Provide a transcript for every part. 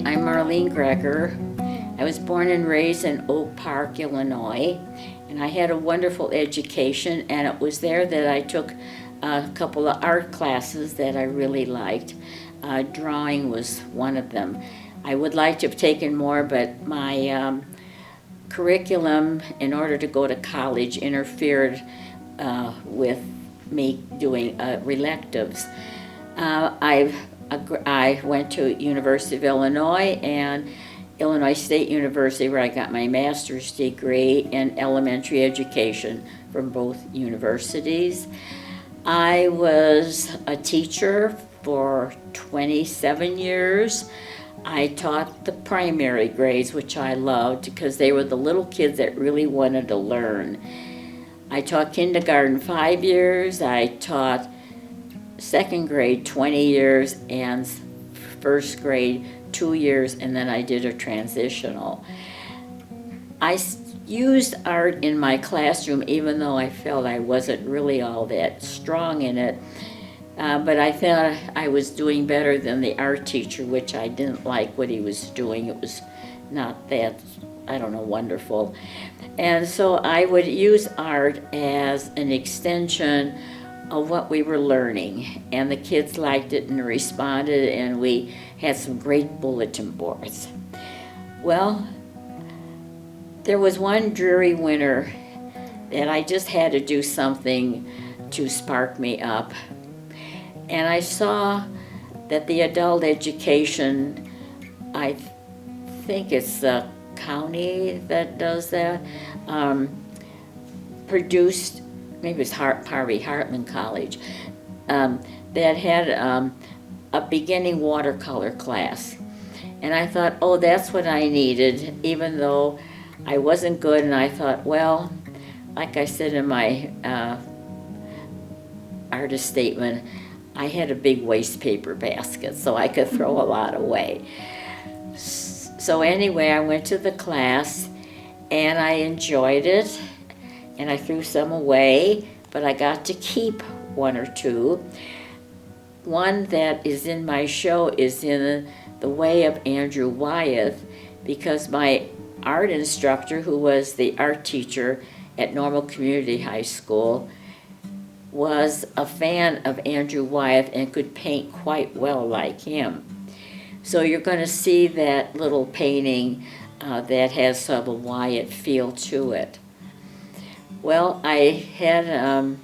I'm Marlene Gregor. I was born and raised in Oak Park, Illinois, and I had a wonderful education, and it was there that I took a couple of art classes that I really liked. Drawing was one of them. I would like to have taken more, but my curriculum, in order to go to college, interfered with me doing electives. I went to University of Illinois and Illinois State University, where I got my master's degree in elementary education from both universities. I was a teacher for 27 years. I taught the primary grades, which I loved because they were the little kids that really wanted to learn. I taught kindergarten 5 years. I taught second grade 20 years and first grade 2 years, and then I did a transitional. I used art in my classroom even though I felt I wasn't really all that strong in it, but I thought I was doing better than the art teacher, which I didn't like what he was doing. It was not that, wonderful. And so I would use art as an extension of what we were learning, and the kids liked it and responded, and we had some great bulletin boards. Well, there was one dreary winter that I just had to do something to spark me up, and I saw that the adult education, I think it's the county that does that, produced, maybe it's Harvey Hartman College, that had a beginning watercolor class. And I thought, oh, that's what I needed, even though I wasn't good. And I thought, well, like I said in my artist statement, I had a big waste paper basket, so I could throw a lot away. So anyway, I went to the class, and I enjoyed it, and I threw some away, but I got to keep one or two. One that is in my show is in the way of Andrew Wyeth, because my art instructor, who was the art teacher at Normal Community High School, was a fan of Andrew Wyeth and could paint quite well like him. So you're going to see that little painting that has sort of a Wyeth feel to it. Well, I had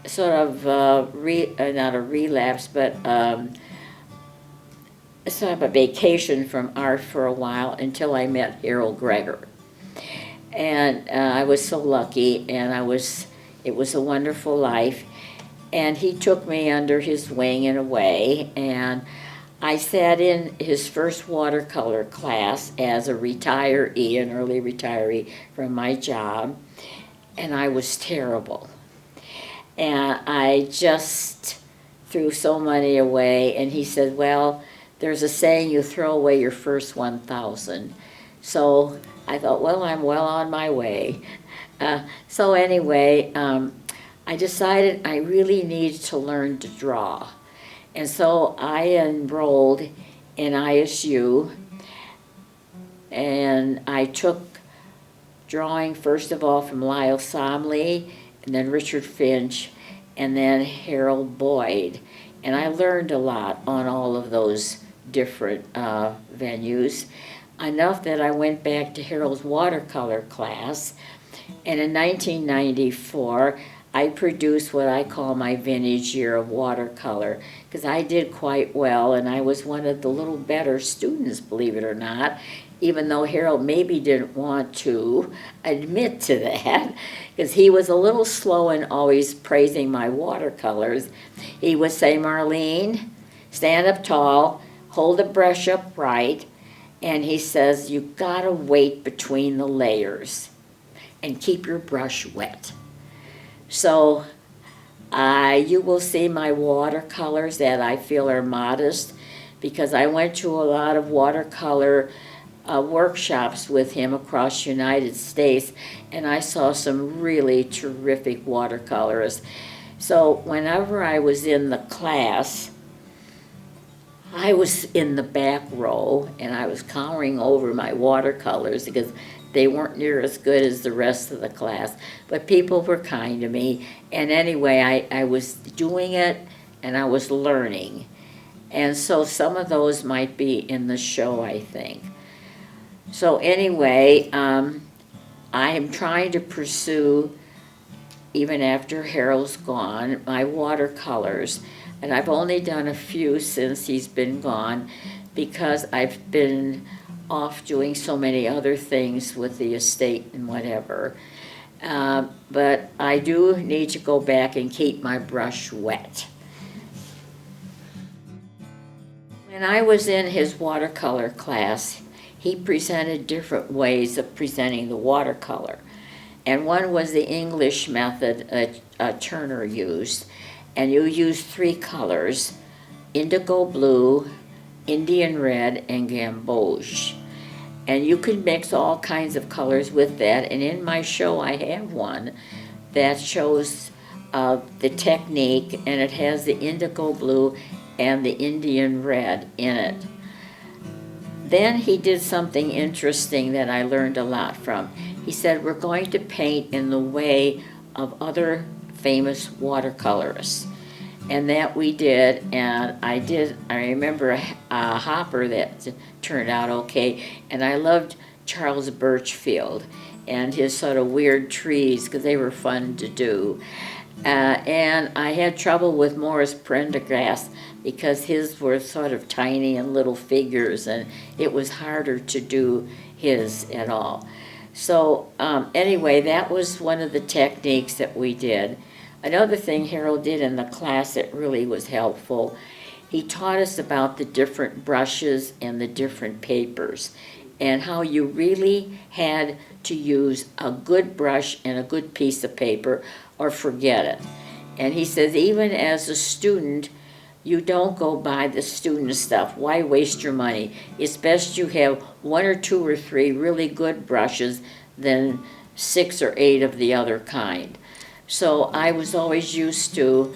sort of not a relapse, but sort of a vacation from art for a while until I met Gregor. And I was so lucky, and it was a wonderful life. And he took me under his wing in a way, and I sat in his first watercolor class as a retiree, an early retiree from my job, and I was terrible. And I just threw so many away, and he said, well, there's a saying, you throw away your first 1,000. So I thought, well, I'm well on my way. So anyway, I decided I really needed to learn to draw. And so I enrolled in ISU, and I took drawing first of all from Lyle Somley, and then Richard Finch, and then Harold Boyd. And I learned a lot on all of those different venues, enough that I went back to Harold's watercolor class, and in 1994, I produced what I call my vintage year of watercolor, because I did quite well, and I was one of the little better students, believe it or not, even though Harold maybe didn't want to admit to that, because he was a little slow in always praising my watercolors. He would say, Marlene, stand up tall, hold the brush upright, and he says, you gotta wait between the layers and keep your brush wet. So you will see my watercolors that I feel are modest, because I went to a lot of watercolor workshops with him across the United States, and I saw some really terrific watercolors. So whenever I was in the class, I was in the back row and I was coloring over my watercolors because they weren't near as good as the rest of the class, but people were kind to me. And anyway, I was doing it and I was learning. And so some of those might be in the show, I think. So anyway, I am trying to pursue, even after Harold's gone, my watercolors. And I've only done a few since he's been gone because I've been off doing so many other things with the estate and whatever. But I do need to go back and keep my brush wet. When I was in his watercolor class, he presented different ways of presenting the watercolor. And one was the English method Turner used. And you use 3 colors: indigo blue, Indian red, and gamboge. And you can mix all kinds of colors with that. And in my show, I have one that shows the technique, and it has the indigo blue and the Indian red in it. Then he did something interesting that I learned a lot from. He said, we're going to paint in the way of other famous watercolorists. And that we did, and I remember a Hopper that turned out okay, and I loved Charles Birchfield and his sort of weird trees because they were fun to do. And I had trouble with Morris Prendergast because his were sort of tiny and little figures, and it was harder to do his at all. So anyway, that was one of the techniques that we did. Another thing Harold did in the class that really was helpful, he taught us about the different brushes and the different papers and how you really had to use a good brush and a good piece of paper or forget it. And he says, even as a student, you don't go buy the student stuff. Why waste your money? It's best you have 1 or 2 or 3 really good brushes than 6 or 8 of the other kind. So I was always used to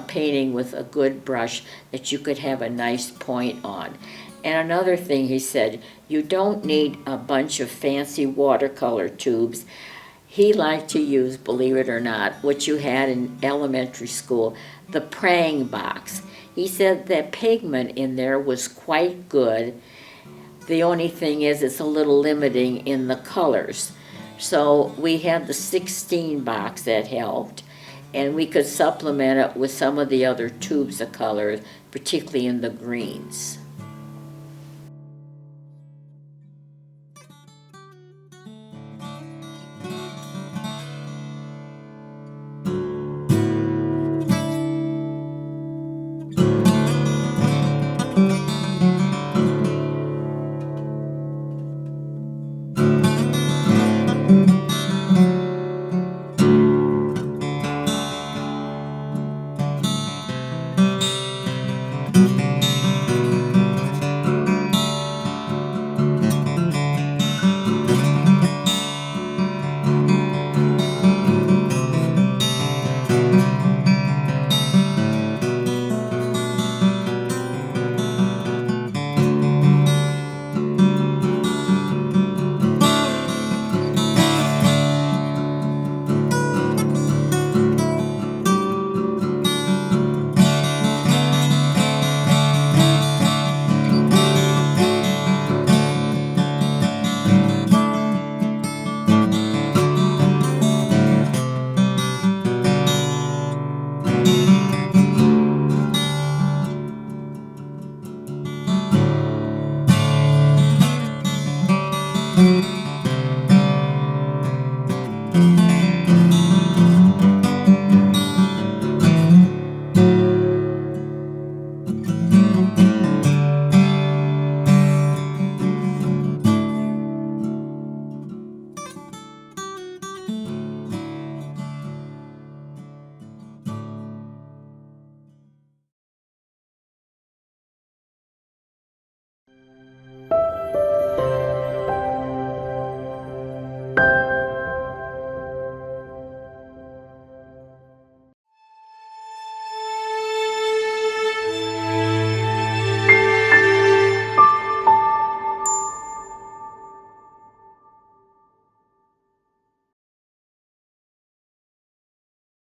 painting with a good brush that you could have a nice point on. And another thing he said, you don't need a bunch of fancy watercolor tubes. He liked to use, believe it or not, what you had in elementary school, the praying box. He said that pigment in there was quite good. The only thing is it's a little limiting in the colors. So we had the 16 box that helped, and we could supplement it with some of the other tubes of colors, particularly in the greens.